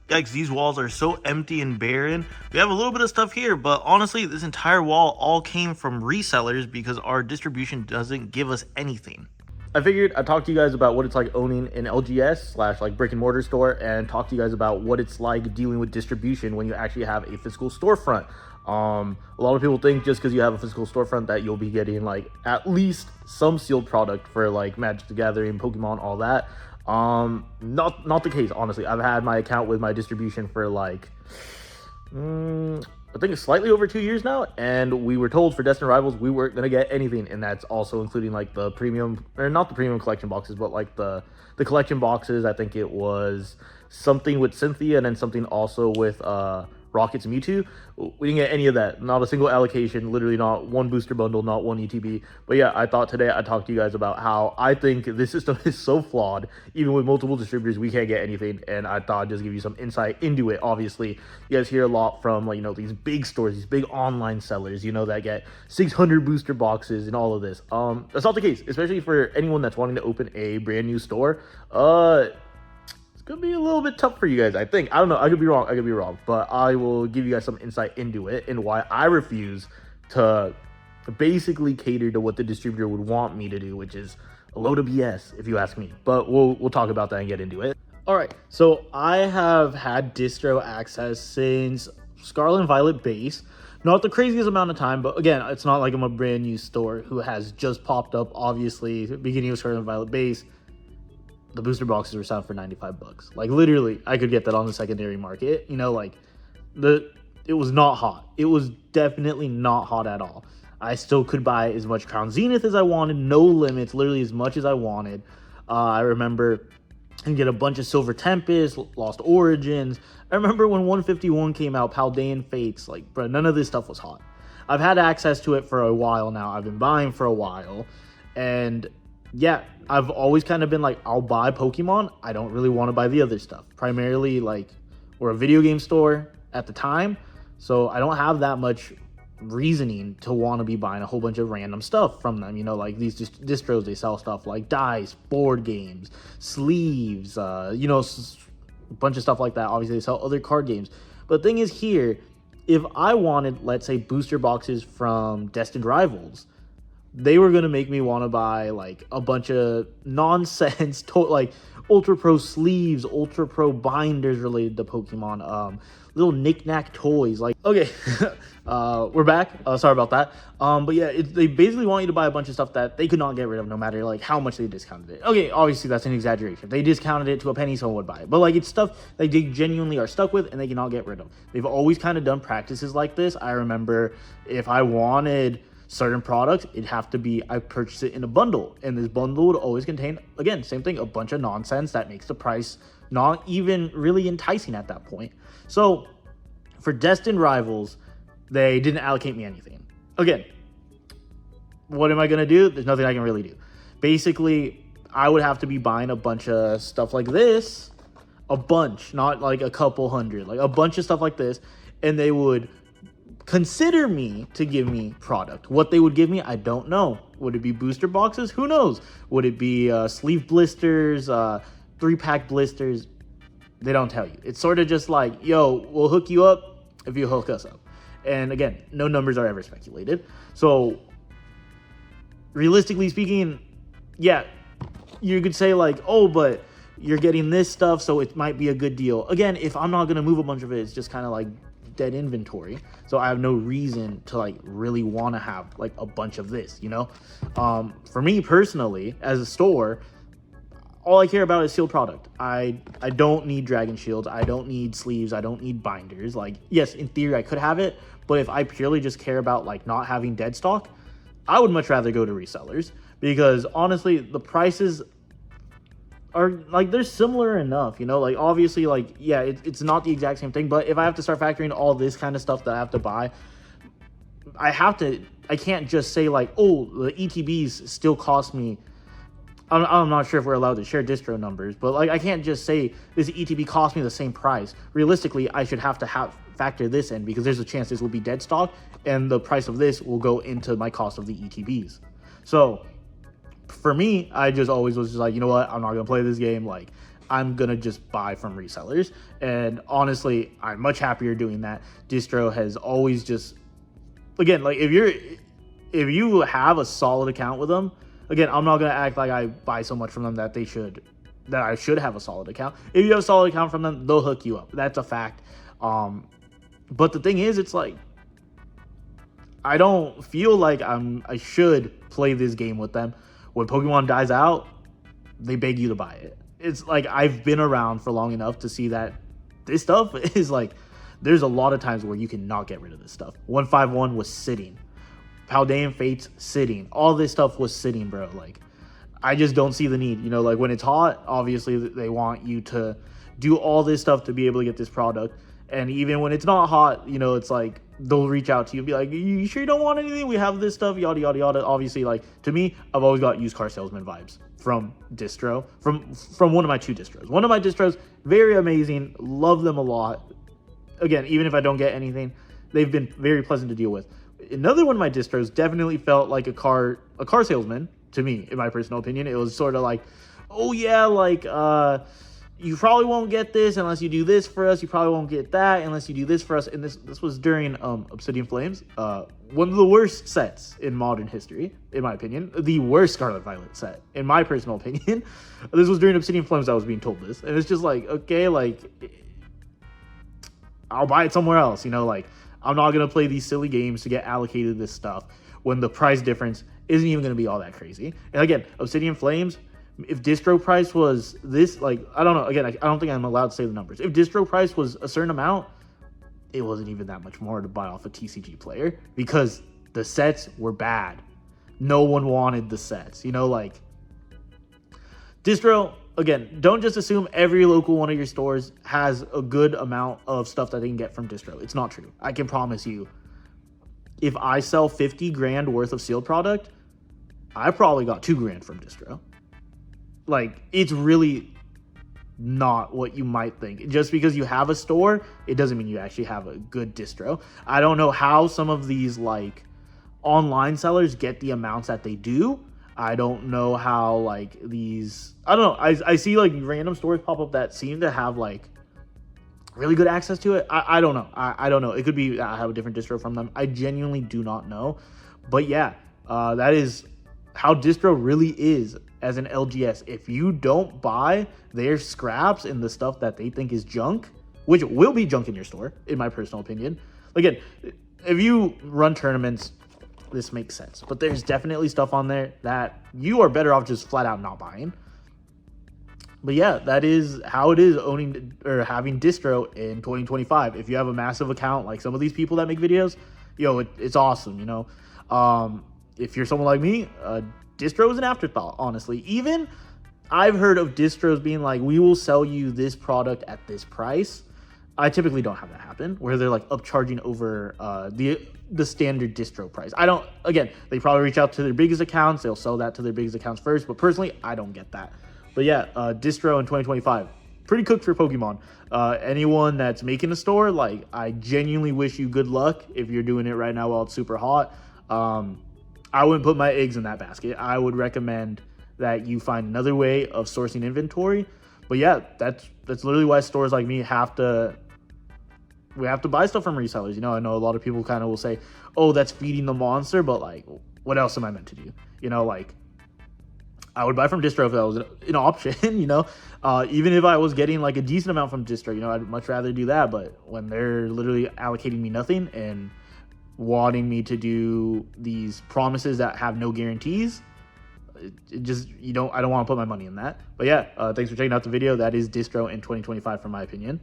Yikes, these walls are so empty and barren. We have a little bit of stuff here, but honestly, this entire wall all came from resellers because our distribution doesn't give us anything. I figured I'd talk to you guys about what it's like owning an LGS slash like brick and mortar store, and talk to you guys about what it's like dealing with distribution when you actually have a physical storefront. A lot of people think just because you have a physical storefront that you'll be getting like at least some sealed product for like Magic the Gathering, Pokemon, all that. Not the case, honestly. I've had my account with my distribution for like I think it's slightly over 2 years now, and we were told for Destined Rivals we weren't gonna get anything, and that's also including like the premium, or not the premium collection boxes, but like the collection boxes. I think it was something with Cynthia and then something also with Rockets and Mewtwo. We didn't get any of that. Not a single allocation, literally not one booster bundle, not one ETB. But yeah, I thought today I'd talk to you guys about how I think this system is so flawed. Even with multiple distributors, we can't get anything, and I thought I'd just give you some insight into it. Obviously, you guys hear a lot from, like, you know, these big stores, these big online sellers, you know, that get 600 booster boxes and all of this. That's not the case, especially for anyone that's wanting to open a brand new store. Could be a little bit tough for you guys, I think. I don't know. I could be wrong. But I will give you guys some insight into it and why I refuse to basically cater to what the distributor would want me to do, which is a load of BS, if you ask me. But we'll talk about that and get into it. All right, so I have had distro access since Scarlet and Violet base. Not the craziest amount of time, but again, it's not like I'm a brand new store who has just popped up. Obviously, beginning of Scarlet and Violet base, the booster boxes were selling for 95 bucks. Like, literally, I could get that on the secondary market. You know, like, it was not hot. It was definitely not hot at all. I still could buy as much Crown Zenith as I wanted, no limits, literally as much as I wanted. I remember and get a bunch of Silver Tempest, Lost Origins. I remember when 151 came out, Paldean Fates. Like, bro, none of this stuff was hot. I've had access to it for a while now. I've been buying for a while, and yeah, I've always kind of been like, I'll buy Pokemon. I don't really want to buy the other stuff. Primarily, like, we're a video game store at the time, so I don't have that much reasoning to want to be buying a whole bunch of random stuff from them. You know, like these distros, they sell stuff like dice, board games, sleeves, you know, a bunch of stuff like that. Obviously, they sell other card games. But the thing is here, if I wanted, let's say, booster boxes from Destined Rivals, they were going to make me want to buy like a bunch of nonsense, like Ultra Pro sleeves, Ultra Pro binders related to Pokemon, little knick-knack toys. Like, okay, we're back. Sorry about that. But yeah, they basically want you to buy a bunch of stuff that they could not get rid of no matter like how much they discounted it. Okay, obviously that's an exaggeration. If they discounted it to a penny, someone would buy it. But like, it's stuff that they genuinely are stuck with and they cannot get rid of. They've always kind of done practices like this. I remember if I wanted certain products, it'd have to be, I purchased it in a bundle, and this bundle would always contain, again, same thing, a bunch of nonsense that makes the price not even really enticing at that point. So for Destined Rivals, they didn't allocate me anything. Again, what am I going to do? There's nothing I can really do. Basically, I would have to be buying a bunch of stuff like this, a bunch, not like a couple hundred, like a bunch of stuff like this, and they would consider me to give me product. What they would give me, I don't know. Would it be booster boxes? Who knows? Would it be sleeve blisters, 3-pack blisters? They don't tell you. It's sort of just like, yo, we'll hook you up if you hook us up. And again, no numbers are ever speculated. So realistically speaking, yeah, you could say like, oh, but you're getting this stuff, so it might be a good deal. Again, if I'm not going to move a bunch of it, it's just kind of like dead inventory, so I have no reason to like really want to have like a bunch of this, you know. For me personally, as a store, all I care about is sealed product. I don't need Dragon Shields, I don't need sleeves, I don't need binders. Like, yes, in theory I could have it, but if I purely just care about like not having dead stock, I would much rather go to resellers, because honestly the prices are like, they're similar enough, you know. Like, obviously, like, yeah, it's not the exact same thing, but if I have to start factoring all this kind of stuff that I have to buy, I can't just say like, oh, the ETBs still cost me, I'm not sure if we're allowed to share distro numbers, but like, I can't just say this ETB cost me the same price. Realistically, I should have to factor this in, because there's a chance this will be dead stock and the price of this will go into my cost of the ETBs. So for me, I just always was just like, you know what, I'm not gonna play this game. Like, I'm gonna just buy from resellers. And honestly, I'm much happier doing that. Distro has always just, again, like if you have a solid account with them, again, I'm not gonna act like I buy so much from them that I should have a solid account. If you have a solid account from them, they'll hook you up. That's a fact. But the thing is, it's like, I don't feel like I should play this game with them. When Pokemon dies out, they beg you to buy it. It's like, I've been around for long enough to see that this stuff is like, there's a lot of times where you cannot get rid of this stuff. 151 was sitting. Paldean Fates sitting. All this stuff was sitting, bro. Like, I just don't see the need. You know, like when it's hot, obviously they want you to do all this stuff to be able to get this product. And even when it's not hot, you know, it's like they'll reach out to you and be like, you sure you don't want anything? We have this stuff, yada, yada, yada. Obviously, like, to me, I've always got used car salesman vibes from distro, from one of my 2 distros. One of my distros, very amazing. Love them a lot. Again, even if I don't get anything, they've been very pleasant to deal with. Another one of my distros definitely felt like a car salesman to me, in my personal opinion. It was sort of like, oh yeah, like, you probably won't get this unless you do this for us. You probably won't get that unless you do this for us. And this was during Obsidian Flames, one of the worst sets in modern history, in my opinion. The worst Scarlet Violet set, in my personal opinion. This was during Obsidian Flames I was being told this. And it's just like, okay, like, I'll buy it somewhere else. You know, like, I'm not going to play these silly games to get allocated this stuff when the price difference isn't even going to be all that crazy. And again, Obsidian Flames, if distro price was this, like, I don't know, again, I don't think I'm allowed to say the numbers. If distro price was a certain amount, it wasn't even that much more to buy off a TCG player because the sets were bad. No one wanted the sets, you know, like, distro, again, don't just assume every local one of your stores has a good amount of stuff that they can get from distro. It's not true. I can promise you, if I sell 50 grand worth of sealed product, I probably got 2 grand from distro. Like, it's really not what you might think. Just because you have a store, it doesn't mean you actually have a good distro. I don't know how some of these, like, online sellers get the amounts that they do. I don't know how, like, these, I don't know. I see, like, random stores pop up that seem to have, like, really good access to it. I don't know. I don't know. It could be I have a different distro from them. I genuinely do not know. But yeah, that is how distro really is as an LGS. If you don't buy their scraps and the stuff that they think is junk, which will be junk in your store, in my personal opinion. Again, if you run tournaments, this makes sense. But there's definitely stuff on there that you are better off just flat out not buying. But yeah, that is how it is owning or having distro in 2025. If you have a massive account like some of these people that make videos, yo, it's awesome, you know. If you're someone like me, distro is an afterthought, honestly. Even I've heard of distros being like, we will sell you this product at this price. I typically don't have that happen, where they're like upcharging over the standard distro price. I don't, again, they probably reach out to their biggest accounts. They'll sell that to their biggest accounts first. But personally, I don't get that. But yeah, distro in 2025, pretty cooked for Pokemon. Anyone that's making a store, like, I genuinely wish you good luck if you're doing it right now while it's super hot. I wouldn't put my eggs in that basket. I would recommend that you find another way of sourcing inventory. But yeah, that's literally why stores like me have to buy stuff from resellers. You know, I know a lot of people kind of will say, oh, that's feeding the monster, but like, what else am I meant to do? You know, like, I would buy from distro if that was an option, you know. Even if I was getting like a decent amount from distro, you know, I'd much rather do that. But when they're literally allocating me nothing and wanting me to do these promises that have no guarantees, it just, I don't want to put my money in that. But yeah, thanks for checking out the video. That is distro in 2025 from my opinion.